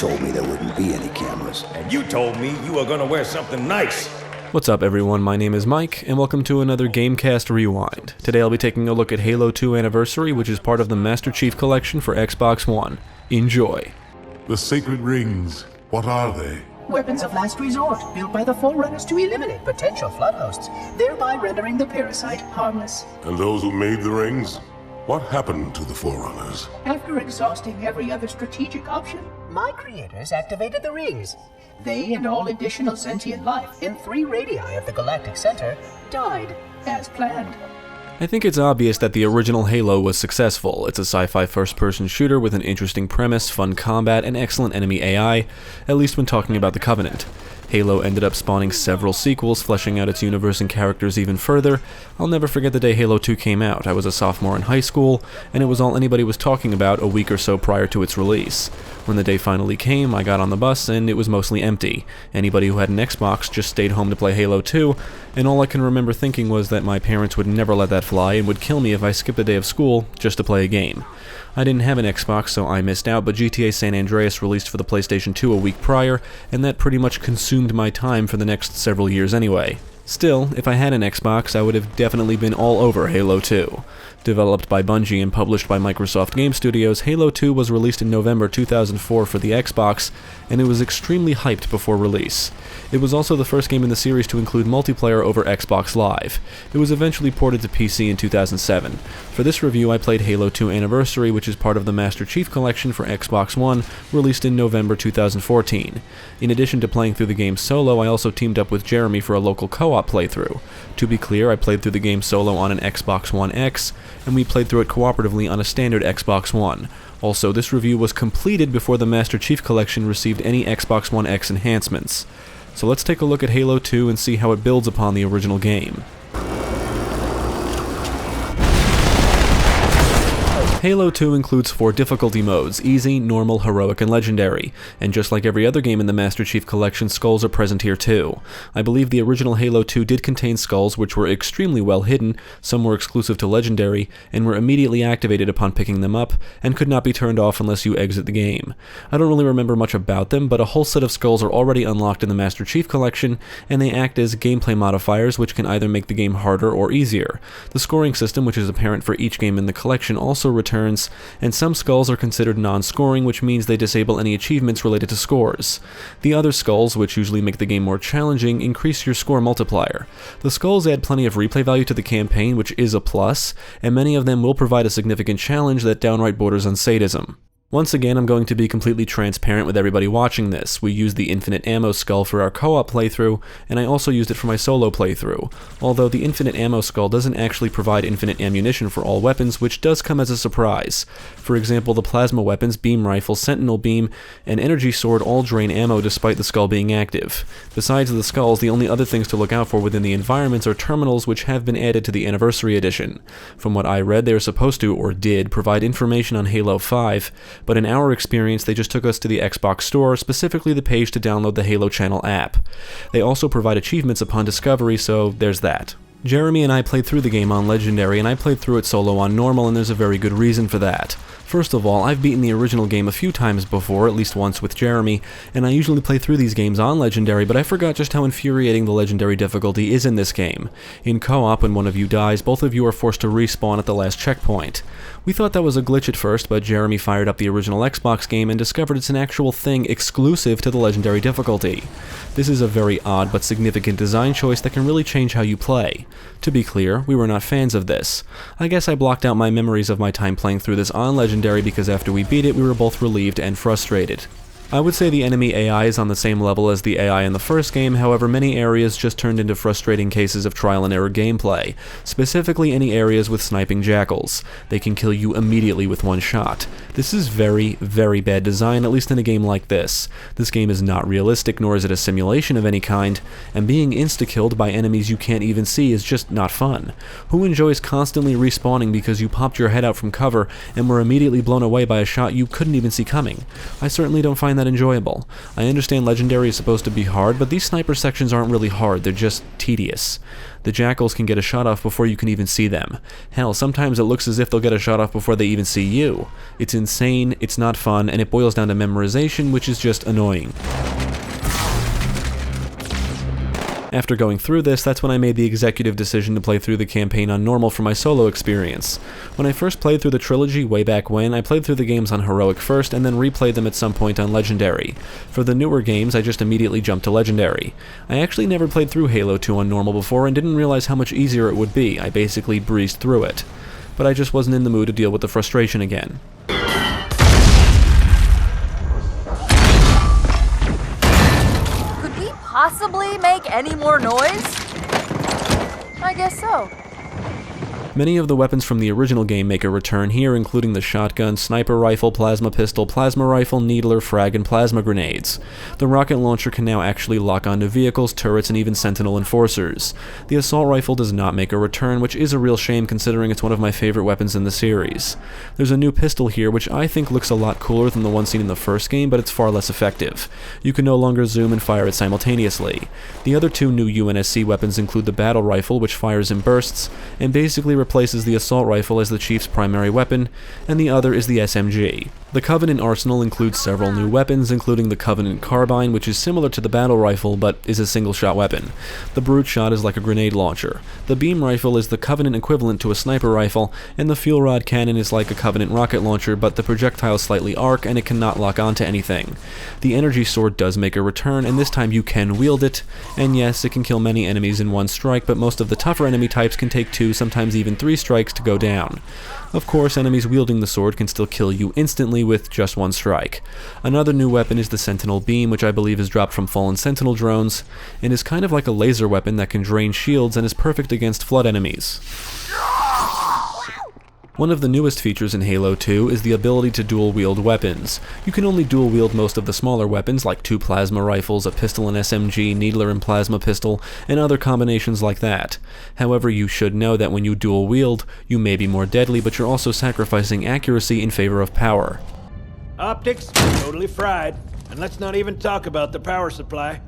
told me there wouldn't be any cameras. And you told me you were gonna wear something nice. What's up everyone, my name is Mike, and welcome to another GameCast Rewind. Today I'll be taking a look at Halo 2 Anniversary, which is part of the Master Chief Collection for Xbox One. Enjoy. The sacred rings, what are they? Weapons of last resort, built by the Forerunners to eliminate potential flood hosts, thereby rendering the parasite harmless. And those who made the rings? What happened to the Forerunners? After exhausting every other strategic option, my creators activated the rings. They and all additional sentient life in 3 radii of the galactic center died, as planned. I think it's obvious that the original Halo was successful. It's a sci-fi first-person shooter with an interesting premise, fun combat, and excellent enemy AI, at least when talking about the Covenant. Halo ended up spawning several sequels, fleshing out its universe and characters even further. I'll never forget the day Halo 2 came out. I was a sophomore in high school, and it was all anybody was talking about a week or so prior to its release. When the day finally came, I got on the bus, and it was mostly empty. Anybody who had an Xbox just stayed home to play Halo 2, and all I can remember thinking was that my parents would never let that fly and would kill me if I skipped a day of school just to play a game. I didn't have an Xbox, so I missed out, but GTA San Andreas released for the PlayStation 2 a week prior, and that pretty much consumed my time for the next several years anyway. Still, if I had an Xbox, I would have definitely been all over Halo 2. Developed by Bungie and published by Microsoft Game Studios, Halo 2 was released in November 2004 for the Xbox, and it was extremely hyped before release. It was also the first game in the series to include multiplayer over Xbox Live. It was eventually ported to PC in 2007. For this review, I played Halo 2 Anniversary, which is part of the Master Chief Collection for Xbox One, released in November 2014. In addition to playing through the game solo, I also teamed up with Jeremy for a local co-op playthrough. To be clear, I played through the game solo on an Xbox One X, and we played through it cooperatively on a standard Xbox One. Also, this review was completed before the Master Chief Collection received any Xbox One X enhancements. So let's take a look at Halo 2 and see how it builds upon the original game. Halo 2 includes 4 difficulty modes: Easy, Normal, Heroic, and Legendary, and just like every other game in the Master Chief Collection, skulls are present here too. I believe the original Halo 2 did contain skulls which were extremely well hidden, some were exclusive to Legendary, and were immediately activated upon picking them up, and could not be turned off unless you exit the game. I don't really remember much about them, but a whole set of skulls are already unlocked in the Master Chief Collection, and they act as gameplay modifiers which can either make the game harder or easier. The scoring system, which is apparent for each game in the collection, also returns, and some skulls are considered non-scoring, which means they disable any achievements related to scores. The other skulls, which usually make the game more challenging, increase your score multiplier. The skulls add plenty of replay value to the campaign, which is a plus, and many of them will provide a significant challenge that downright borders on sadism. Once again, I'm going to be completely transparent with everybody watching this. We used the infinite ammo skull for our co-op playthrough, and I also used it for my solo playthrough, although the infinite ammo skull doesn't actually provide infinite ammunition for all weapons, which does come as a surprise. For example, the plasma weapons, beam rifle, Sentinel Beam, and energy sword all drain ammo despite the skull being active. Besides the skulls, the only other things to look out for within the environments are terminals, which have been added to the Anniversary Edition. From what I read, they are supposed to, or did, provide information on Halo 5, but in our experience, they just took us to the Xbox Store, specifically the page to download the Halo Channel app. They also provide achievements upon discovery, so there's that. Jeremy and I played through the game on Legendary, and I played through it solo on Normal, and there's a very good reason for that. First of all, I've beaten the original game a few times before, at least once with Jeremy, and I usually play through these games on Legendary, but I forgot just how infuriating the Legendary difficulty is in this game. In co-op, when one of you dies, both of you are forced to respawn at the last checkpoint. We thought that was a glitch at first, but Jeremy fired up the original Xbox game and discovered it's an actual thing exclusive to the Legendary difficulty. This is a very odd but significant design choice that can really change how you play. To be clear, we were not fans of this. I guess I blocked out my memories of my time playing through this on Legendary because after we beat it, we were both relieved and frustrated. I would say the enemy AI is on the same level as the AI in the first game, however many areas just turned into frustrating cases of trial and error gameplay, specifically any areas with sniping jackals. They can kill you immediately with one shot. This is very, very bad design, at least in a game like this. This game is not realistic, nor is it a simulation of any kind, and being insta-killed by enemies you can't even see is just not fun. Who enjoys constantly respawning because you popped your head out from cover and were immediately blown away by a shot you couldn't even see coming? I certainly don't find that that enjoyable. I understand Legendary is supposed to be hard, but these sniper sections aren't really hard, they're just tedious. The jackals can get a shot off before you can even see them. Hell, sometimes it looks as if they'll get a shot off before they even see you. It's insane, it's not fun, and it boils down to memorization, which is just annoying. After going through this, that's when I made the executive decision to play through the campaign on normal for my solo experience. When I first played through the trilogy way back when, I played through the games on Heroic first and then replayed them at some point on Legendary. For the newer games, I just immediately jumped to Legendary. I actually never played through Halo 2 on normal before and didn't realize how much easier it would be. I basically breezed through it. But I just wasn't in the mood to deal with the frustration again. Possibly make any more noise? I guess so. Many of the weapons from the original game make a return here, including the shotgun, sniper rifle, plasma pistol, plasma rifle, needler, frag, and plasma grenades. The rocket launcher can now actually lock onto vehicles, turrets, and even Sentinel enforcers. The assault rifle does not make a return, which is a real shame considering it's one of my favorite weapons in the series. There's a new pistol here, which I think looks a lot cooler than the one seen in the first game, but it's far less effective. You can no longer zoom and fire it simultaneously. The other two new UNSC weapons include the battle rifle, which fires in bursts, and basically replaces the assault rifle as the Chief's primary weapon, and the other is the SMG. The Covenant arsenal includes several new weapons, including the Covenant carbine, which is similar to the battle rifle, but is a single-shot weapon. The Brute Shot is like a grenade launcher. The Beam rifle is the Covenant equivalent to a sniper rifle, and the Fuel Rod cannon is like a Covenant rocket launcher, but the projectiles slightly arc, and it cannot lock onto anything. The Energy Sword does make a return, and this time you can wield it, and yes, it can kill many enemies in one strike, but most of the tougher enemy types can take 2, sometimes even 3 strikes to go down. Of course, enemies wielding the sword can still kill you instantly with just 1 strike. Another new weapon is the Sentinel Beam, which I believe is dropped from fallen Sentinel drones, and is kind of like a laser weapon that can drain shields and is perfect against flood enemies. One of the newest features in Halo 2 is the ability to dual-wield weapons. You can only dual-wield most of the smaller weapons like 2 plasma rifles, a pistol and SMG, needler and plasma pistol, and other combinations like that. However, you should know that when you dual-wield, you may be more deadly, but you're also sacrificing accuracy in favor of power. Optics, totally fried. And let's not even talk about the power supply.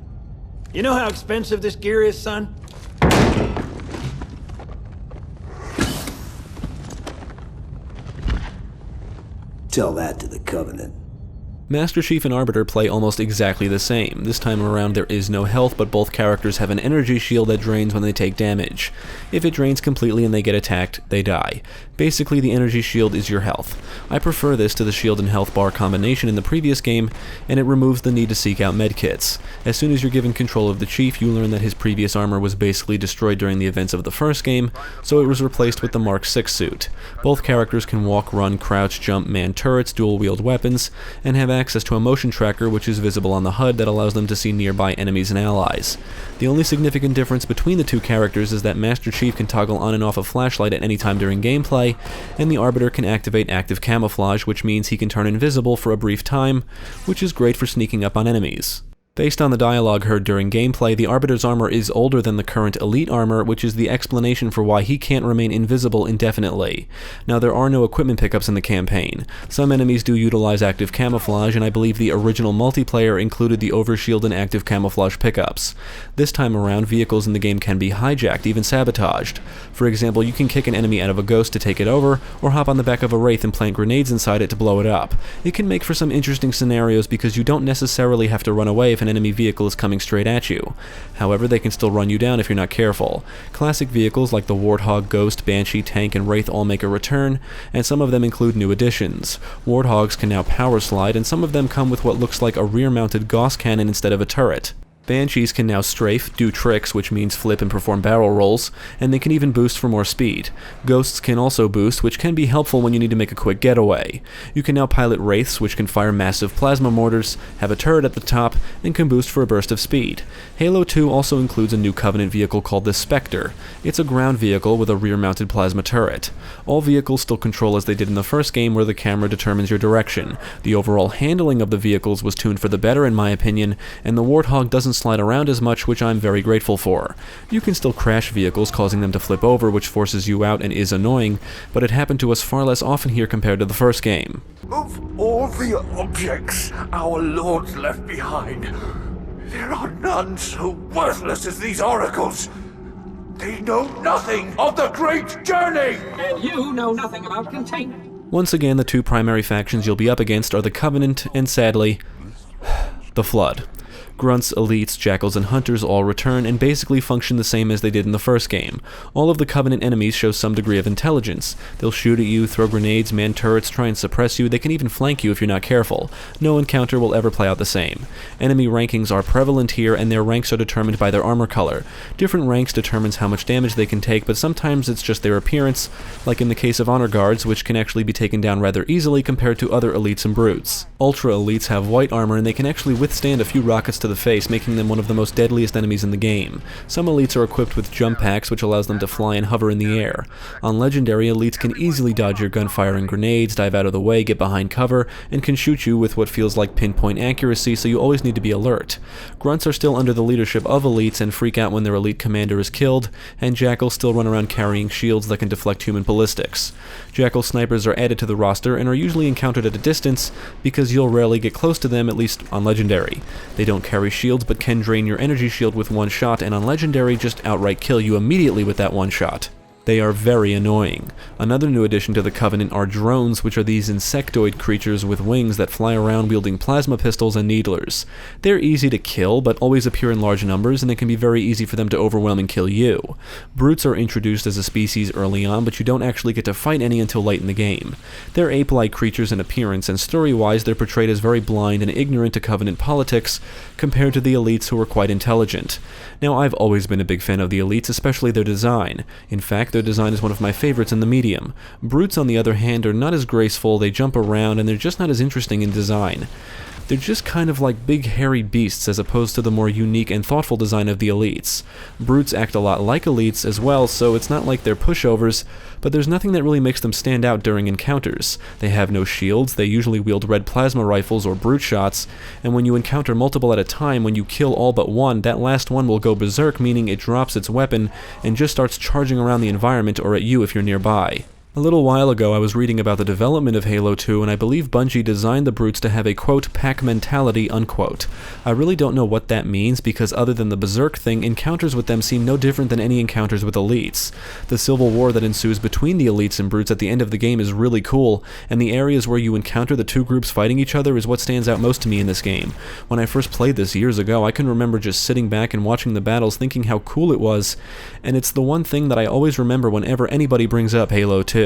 You know how expensive this gear is, son? Tell that to the Covenant. Master Chief and Arbiter play almost exactly the same. This time around there is no health, but both characters have an energy shield that drains when they take damage. If it drains completely and they get attacked, they die. Basically, the energy shield is your health. I prefer this to the shield and health bar combination in the previous game, and it removes the need to seek out medkits. As soon as you're given control of the Chief, you learn that his previous armor was basically destroyed during the events of the first game, so it was replaced with the Mark 6 suit. Both characters can walk, run, crouch, jump, man turrets, dual-wield weapons, and have access to a motion tracker which is visible on the HUD that allows them to see nearby enemies and allies. The only significant difference between the two characters is that Master Chief can toggle on and off a flashlight at any time during gameplay, and the Arbiter can activate active camouflage, which means he can turn invisible for a brief time, which is great for sneaking up on enemies. Based on the dialogue heard during gameplay, the Arbiter's armor is older than the current Elite armor, which is the explanation for why he can't remain invisible indefinitely. Now, there are no equipment pickups in the campaign. Some enemies do utilize active camouflage, and I believe the original multiplayer included the overshield and active camouflage pickups. This time around, vehicles in the game can be hijacked, even sabotaged. For example, you can kick an enemy out of a Ghost to take it over, or hop on the back of a Wraith and plant grenades inside it to blow it up. It can make for some interesting scenarios because you don't necessarily have to run away if an enemy vehicle is coming straight at you. However, they can still run you down if you're not careful. Classic vehicles like the Warthog, Ghost, Banshee, Tank, and Wraith all make a return, and some of them include new additions. Warthogs can now power slide, and some of them come with what looks like a rear-mounted Gauss cannon instead of a turret. Banshees can now strafe, do tricks, which means flip and perform barrel rolls, and they can even boost for more speed. Ghosts can also boost, which can be helpful when you need to make a quick getaway. You can now pilot Wraiths, which can fire massive plasma mortars, have a turret at the top, and can boost for a burst of speed. Halo 2 also includes a new Covenant vehicle called the Spectre. It's a ground vehicle with a rear-mounted plasma turret. All vehicles still control as they did in the first game, where the camera determines your direction. The overall handling of the vehicles was tuned for the better in my opinion, and the Warthog doesn't doesn't slide around as much, which I'm very grateful for. You can still crash vehicles, causing them to flip over, which forces you out and is annoying, but it happened to us far less often here compared to the first game. Of all the objects our lords left behind, there are none so worthless as these oracles. They know nothing of the great journey! And you know nothing about containment. Once again, the two primary factions you'll be up against are the Covenant and, sadly, the Flood. Grunts, elites, jackals, and hunters all return and basically function the same as they did in the first game. All of the Covenant enemies show some degree of intelligence. They'll shoot at you, throw grenades, man turrets, try and suppress you, they can even flank you if you're not careful. No encounter will ever play out the same. Enemy rankings are prevalent here, and their ranks are determined by their armor color. Different ranks determines how much damage they can take, but sometimes it's just their appearance, like in the case of honor guards, which can actually be taken down rather easily compared to other elites and brutes. Ultra elites have white armor, and they can actually withstand a few rockets to the face, making them one of the most deadliest enemies in the game. Some elites are equipped with jump packs, which allows them to fly and hover in the air. On Legendary, elites can easily dodge your gunfire and grenades, dive out of the way, get behind cover, and can shoot you with what feels like pinpoint accuracy, so you always need to be alert. Grunts are still under the leadership of elites and freak out when their elite commander is killed, and jackals still run around carrying shields that can deflect human ballistics. Jackal snipers are added to the roster and are usually encountered at a distance because you'll rarely get close to them, at least on Legendary. They don't carry shields but can drain your energy shield with one shot, and on Legendary just outright kill you immediately with that one shot. They are very annoying. Another new addition to the Covenant are drones, which are these insectoid creatures with wings that fly around wielding plasma pistols and needlers. They're easy to kill, but always appear in large numbers, and it can be very easy for them to overwhelm and kill you. Brutes are introduced as a species early on, but you don't actually get to fight any until late in the game. They're ape-like creatures in appearance, and story-wise they're portrayed as very blind and ignorant to Covenant politics, compared to the elites who are quite intelligent. Now, I've always been a big fan of the elites, especially their design. In fact, their design is one of my favorites in the medium. Brutes, on the other hand, are not as graceful, they jump around, and they're just not as interesting in design. They're just kind of like big hairy beasts as opposed to the more unique and thoughtful design of the elites. Brutes act a lot like elites as well, so it's not like they're pushovers, but there's nothing that really makes them stand out during encounters. They have no shields, they usually wield red plasma rifles or brute shots, and when you encounter multiple at a time, when you kill all but one, that last one will go berserk, meaning it drops its weapon and just starts charging around the environment or at you if you're nearby. A little while ago I was reading about the development of Halo 2, and I believe Bungie designed the brutes to have a quote pack mentality unquote. I really don't know what that means because other than the berserk thing, encounters with them seem no different than any encounters with elites. The civil war that ensues between the elites and brutes at the end of the game is really cool, and the areas where you encounter the two groups fighting each other is what stands out most to me in this game. When I first played this years ago, I can remember just sitting back and watching the battles thinking how cool it was, and it's the one thing that I always remember whenever anybody brings up Halo 2.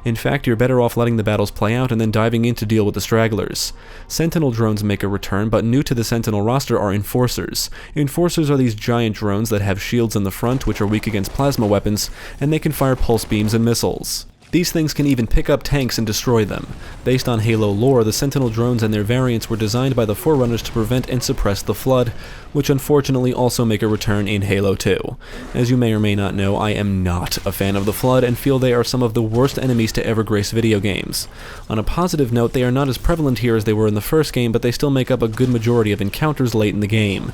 In fact, you're better off letting the battles play out and then diving in to deal with the stragglers. Sentinel drones make a return, but new to the Sentinel roster are Enforcers. Enforcers are these giant drones that have shields in the front which are weak against plasma weapons, and they can fire pulse beams and missiles. These things can even pick up tanks and destroy them. Based on Halo lore, the Sentinel drones and their variants were designed by the Forerunners to prevent and suppress the Flood, which unfortunately also make a return in Halo 2. As you may or may not know, I am not a fan of the Flood and feel they are some of the worst enemies to ever grace video games. On a positive note, they are not as prevalent here as they were in the first game, but they still make up a good majority of encounters late in the game.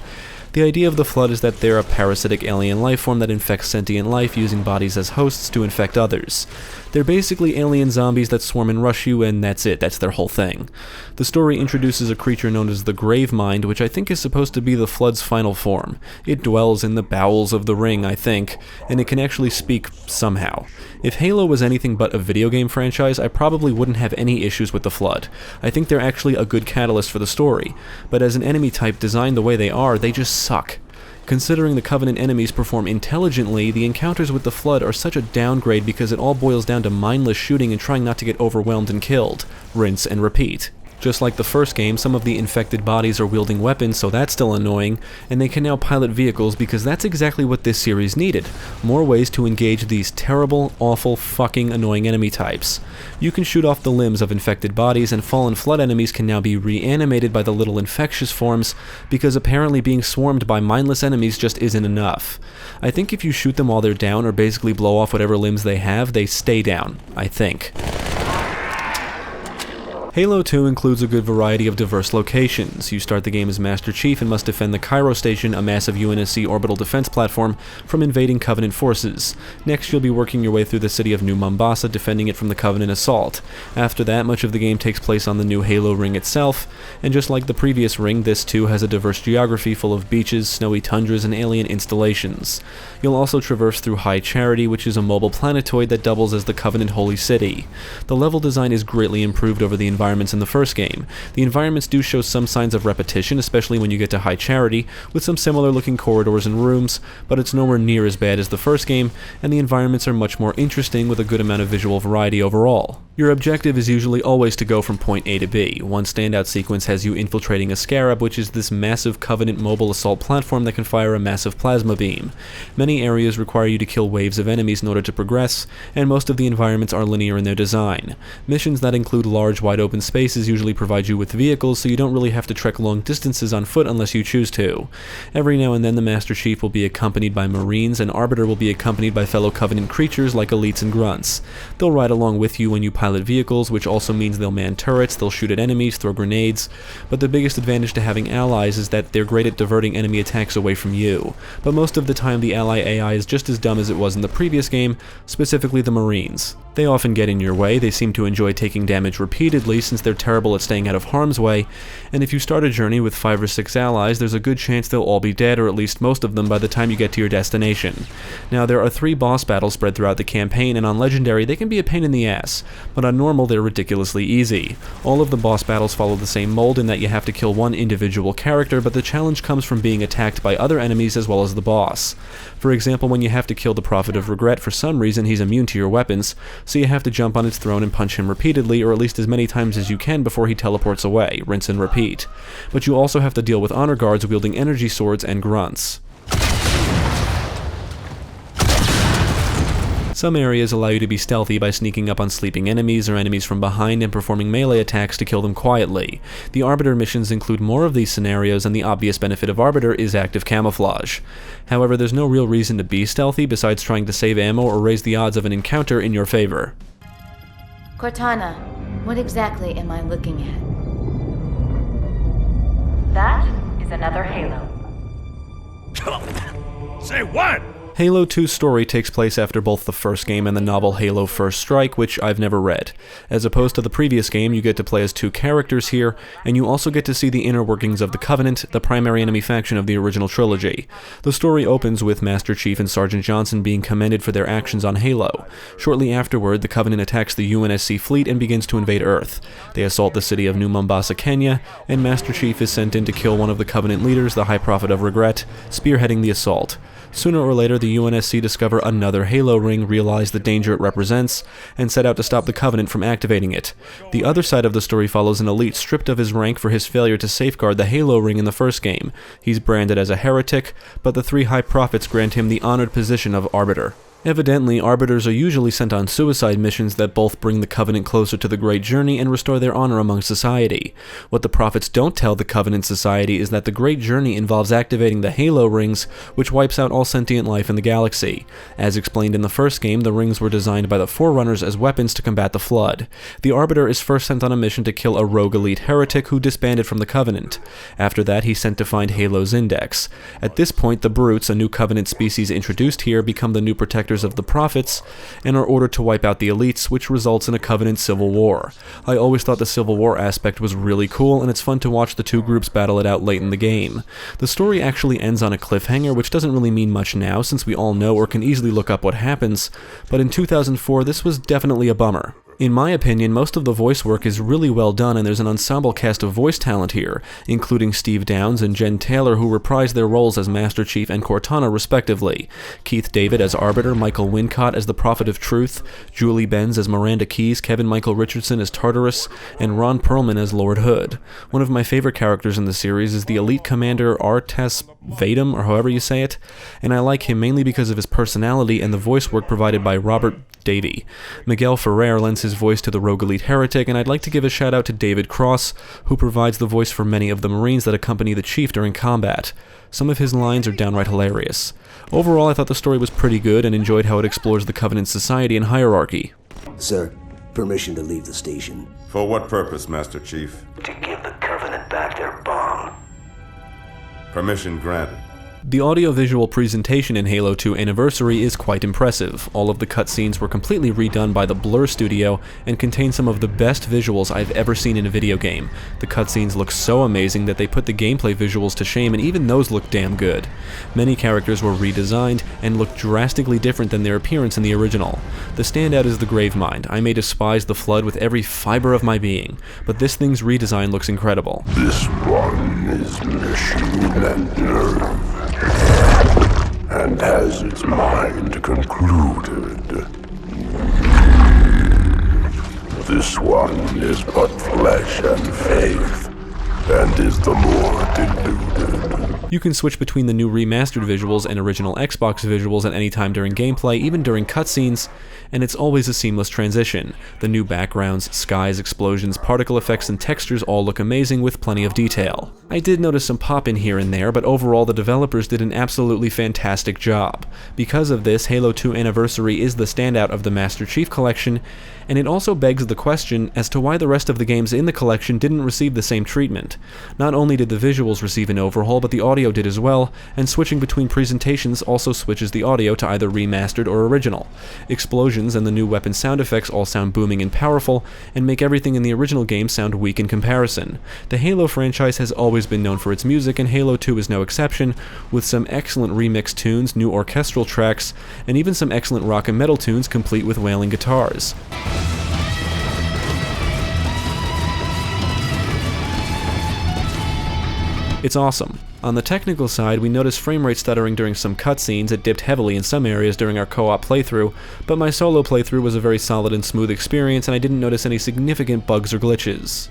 The idea of the Flood is that they're a parasitic alien lifeform that infects sentient life using bodies as hosts to infect others. They're basically alien zombies that swarm and rush you, and that's it, that's their whole thing. The story introduces a creature known as the Gravemind, which I think is supposed to be the Flood's final form. It dwells in the bowels of the ring, I think, and it can actually speak somehow. If Halo was anything but a video game franchise, I probably wouldn't have any issues with the Flood. I think they're actually a good catalyst for the story, but as an enemy type designed the way they are, they just suck. Considering the Covenant enemies perform intelligently, the encounters with the Flood are such a downgrade because it all boils down to mindless shooting and trying not to get overwhelmed and killed. Rinse and repeat. Just like the first game, some of the infected bodies are wielding weapons, so that's still annoying, and they can now pilot vehicles because that's exactly what this series needed. More ways to engage these terrible, awful, fucking annoying enemy types. You can shoot off the limbs of infected bodies, and fallen Flood enemies can now be reanimated by the little infectious forms because apparently being swarmed by mindless enemies just isn't enough. I think if you shoot them while they're down or basically blow off whatever limbs they have, they stay down, I think. Halo 2 includes a good variety of diverse locations. You start the game as Master Chief and must defend the Cairo Station, a massive UNSC orbital defense platform, from invading Covenant forces. Next, you'll be working your way through the city of New Mombasa, defending it from the Covenant assault. After that, much of the game takes place on the new Halo ring itself, and just like the previous ring, this too has a diverse geography full of beaches, snowy tundras, and alien installations. You'll also traverse through High Charity, which is a mobile planetoid that doubles as the Covenant Holy City. The level design is greatly improved over the environments in the first game. The environments do show some signs of repetition, especially when you get to High Charity, with some similar looking corridors and rooms, but it's nowhere near as bad as the first game, and the environments are much more interesting with a good amount of visual variety overall. Your objective is usually always to go from point A to B. One standout sequence has you infiltrating a Scarab, which is this massive Covenant mobile assault platform that can fire a massive plasma beam. Many areas require you to kill waves of enemies in order to progress, and most of the environments are linear in their design. Missions that include large, wide open spaces usually provide you with vehicles, so you don't really have to trek long distances on foot unless you choose to. Every now and then the Master Chief will be accompanied by Marines, and Arbiter will be accompanied by fellow Covenant creatures like elites and grunts. They'll ride along with you when you pilot vehicles, which also means they'll man turrets, they'll shoot at enemies, throw grenades, but the biggest advantage to having allies is that they're great at diverting enemy attacks away from you. But most of the time the ally AI is just as dumb as it was in the previous game, specifically the Marines. They often get in your way, they seem to enjoy taking damage repeatedly since they're terrible at staying out of harm's way, and if you start a journey with 5 or 6 allies, there's a good chance they'll all be dead, or at least most of them, by the time you get to your destination. Now, there are 3 boss battles spread throughout the campaign, and on Legendary they can be a pain in the ass, but on Normal they're ridiculously easy. All of the boss battles follow the same mold in that you have to kill one individual character, but the challenge comes from being attacked by other enemies as well as the boss. For example, when you have to kill the Prophet of Regret, for some reason he's immune to your weapons, so you have to jump on his throne and punch him repeatedly, or at least as many times as you can before he teleports away, rinse and repeat. But you also have to deal with honor guards wielding energy swords and grunts. Some areas allow you to be stealthy by sneaking up on sleeping enemies or enemies from behind and performing melee attacks to kill them quietly. The Arbiter missions include more of these scenarios, and the obvious benefit of Arbiter is active camouflage. However, there's no real reason to be stealthy besides trying to save ammo or raise the odds of an encounter in your favor. Cortana, what exactly am I looking at? That is another Halo. Say what? Halo 2's story takes place after both the first game and the novel Halo First Strike, which I've never read. As opposed to the previous game, you get to play as 2 characters here, and you also get to see the inner workings of the Covenant, the primary enemy faction of the original trilogy. The story opens with Master Chief and Sergeant Johnson being commended for their actions on Halo. Shortly afterward, the Covenant attacks the UNSC fleet and begins to invade Earth. They assault the city of New Mombasa, Kenya, and Master Chief is sent in to kill one of the Covenant leaders, the High Prophet of Regret, spearheading the assault. Sooner or later, the UNSC discover another Halo ring, realize the danger it represents, and set out to stop the Covenant from activating it. The other side of the story follows an elite stripped of his rank for his failure to safeguard the Halo ring in the first game. He's branded as a heretic, but the 3 High Prophets grant him the honored position of Arbiter. Evidently, Arbiters are usually sent on suicide missions that both bring the Covenant closer to the Great Journey and restore their honor among society. What the Prophets don't tell the Covenant society is that the Great Journey involves activating the Halo rings, which wipes out all sentient life in the galaxy. As explained in the first game, the rings were designed by the Forerunners as weapons to combat the Flood. The Arbiter is first sent on a mission to kill a rogue elite heretic who disbanded from the Covenant. After that, he's sent to find Halo's index. At this point, the Brutes, a new Covenant species introduced here, become the new protectors of the Prophets, and are ordered to wipe out the elites, which results in a Covenant civil war. I always thought the civil war aspect was really cool, and it's fun to watch the 2 groups battle it out late in the game. The story actually ends on a cliffhanger, which doesn't really mean much now, since we all know or can easily look up what happens, but in 2004 this was definitely a bummer. In my opinion, most of the voice work is really well done, and there's an ensemble cast of voice talent here, including Steve Downes and Jen Taylor, who reprise their roles as Master Chief and Cortana respectively, Keith David as Arbiter, Michael Wincott as the Prophet of Truth, Julie Benz as Miranda Keyes, Kevin Michael Richardson as Tartarus, and Ron Perlman as Lord Hood. One of my favorite characters in the series is the elite commander Artes Vadum, or however you say it, and I like him mainly because of his personality and the voice work provided by Robert Davey. Miguel Ferrer lends his voice to the rogue elite heretic, and I'd like to give a shout out to David Cross, who provides the voice for many of the Marines that accompany the Chief during combat. Some of his lines are downright hilarious. Overall, I thought the story was pretty good and enjoyed how it explores the Covenant society and hierarchy. Sir, permission to leave the station. For what purpose, Master Chief? To give the Covenant back their bomb. Permission granted. The audiovisual presentation in Halo 2 Anniversary is quite impressive. All of the cutscenes were completely redone by the Blur studio and contain some of the best visuals I've ever seen in a video game. The cutscenes look so amazing that they put the gameplay visuals to shame, and even those look damn good. Many characters were redesigned and look drastically different than their appearance in the original. The standout is the Gravemind. I may despise the Flood with every fiber of my being, but this thing's redesign looks incredible. This one is machine and nerve, and has its mind concluded. This one is but flesh and faith, and is the more deluded. You can switch between the new remastered visuals and original Xbox visuals at any time during gameplay, even during cutscenes, and it's always a seamless transition. The new backgrounds, skies, explosions, particle effects, and textures all look amazing with plenty of detail. I did notice some pop-in here and there, but overall the developers did an absolutely fantastic job. Because of this, Halo 2 Anniversary is the standout of the Master Chief Collection, and it also begs the question as to why the rest of the games in the collection didn't receive the same treatment. Not only did the visuals receive an overhaul, but the audio did as well, and switching between presentations also switches the audio to either remastered or original. Explosions and the new weapon sound effects all sound booming and powerful, and make everything in the original game sound weak in comparison. The Halo franchise has always been known for its music, and Halo 2 is no exception, with some excellent remixed tunes, new orchestral tracks, and even some excellent rock and metal tunes complete with wailing guitars. It's awesome. On the technical side, we noticed frame rate stuttering during some cutscenes. It dipped heavily in some areas during our co-op playthrough, but my solo playthrough was a very solid and smooth experience, and I didn't notice any significant bugs or glitches.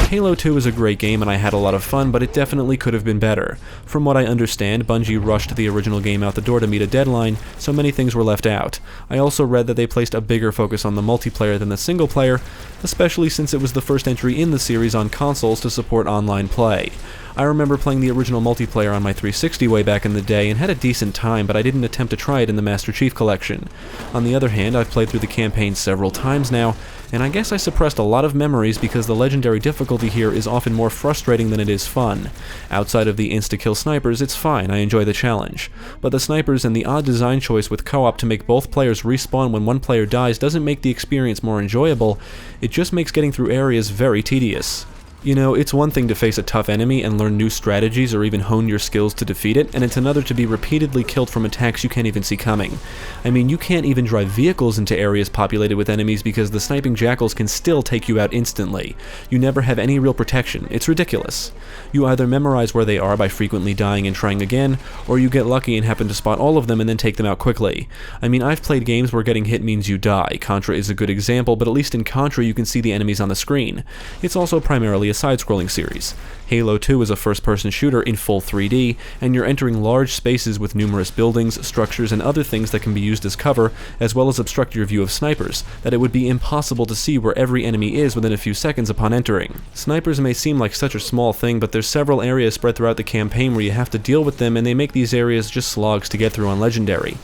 Halo 2 is a great game and I had a lot of fun, but it definitely could have been better. From what I understand, Bungie rushed the original game out the door to meet a deadline, so many things were left out. I also read that they placed a bigger focus on the multiplayer than the single player, especially since it was the first entry in the series on consoles to support online play. I remember playing the original multiplayer on my 360 way back in the day and had a decent time, but I didn't attempt to try it in the Master Chief Collection. On the other hand, I've played through the campaign several times now, and I guess I suppressed a lot of memories because the legendary difficulty here is often more frustrating than it is fun. Outside of the insta-kill snipers, it's fine, I enjoy the challenge. But the snipers and the odd design choice with co-op to make both players respawn when one player dies doesn't make the experience more enjoyable, it just makes getting through areas very tedious. You know, it's one thing to face a tough enemy and learn new strategies or even hone your skills to defeat it, and it's another to be repeatedly killed from attacks you can't even see coming. I mean, you can't even drive vehicles into areas populated with enemies because the sniping jackals can still take you out instantly. You never have any real protection. It's ridiculous. You either memorize where they are by frequently dying and trying again, or you get lucky and happen to spot all of them and then take them out quickly. I mean, I've played games where getting hit means you die. Contra is a good example, but at least in Contra you can see the enemies on the screen. It's also primarily a side-scrolling series. Halo 2 is a first-person shooter in full 3D, and you're entering large spaces with numerous buildings, structures, and other things that can be used as cover, as well as obstruct your view of snipers, that it would be impossible to see where every enemy is within a few seconds upon entering. Snipers may seem like such a small thing, but there's several areas spread throughout the campaign where you have to deal with them, and they make these areas just slogs to get through on Legendary.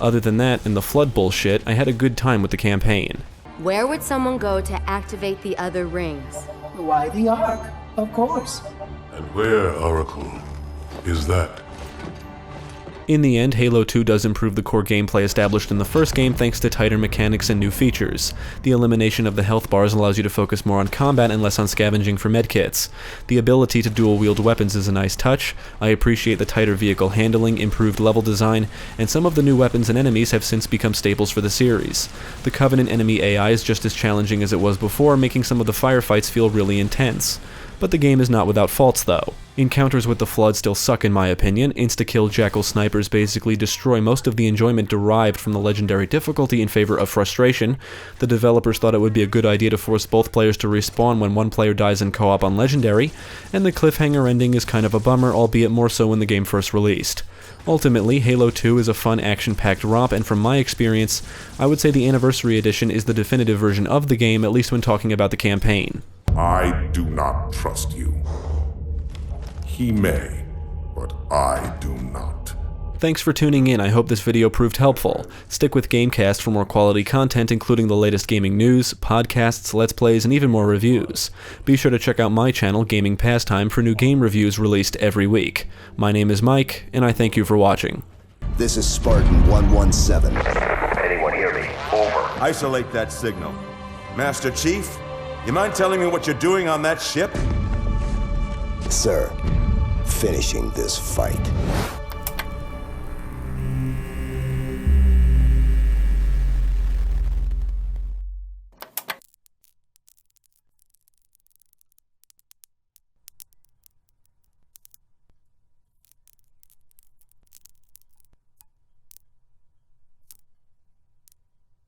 Other than that, and the Flood bullshit, I had a good time with the campaign. Where would someone go to activate the other rings? Why, the Ark, of course. And where, Oracle, is that? In the end, Halo 2 does improve the core gameplay established in the first game thanks to tighter mechanics and new features. The elimination of the health bars allows you to focus more on combat and less on scavenging for medkits. The ability to dual-wield weapons is a nice touch. I appreciate the tighter vehicle handling, improved level design, and some of the new weapons and enemies have since become staples for the series. The Covenant enemy AI is just as challenging as it was before, making some of the firefights feel really intense. But the game is not without faults though. Encounters with the Flood still suck in my opinion. Insta-kill jackal snipers basically destroy most of the enjoyment derived from the legendary difficulty in favor of frustration. The developers thought it would be a good idea to force both players to respawn when one player dies in co-op on Legendary, and the cliffhanger ending is kind of a bummer, albeit more so when the game first released. Ultimately, Halo 2 is a fun action-packed romp, and from my experience, I would say the Anniversary Edition is the definitive version of the game, at least when talking about the campaign. I do not trust you. He may, but I do not. Thanks for tuning in. I hope this video proved helpful. Stick with GameCast for more quality content, including the latest gaming news, podcasts, let's plays, and even more reviews. Be sure to check out my channel, Gaming Pastime, for new game reviews released every week. My name is Mike, and I thank you for watching. This is Spartan 117. Anyone hear me? Over. Isolate that signal. Master Chief, you mind telling me what you're doing on that ship? Sir, finishing this fight.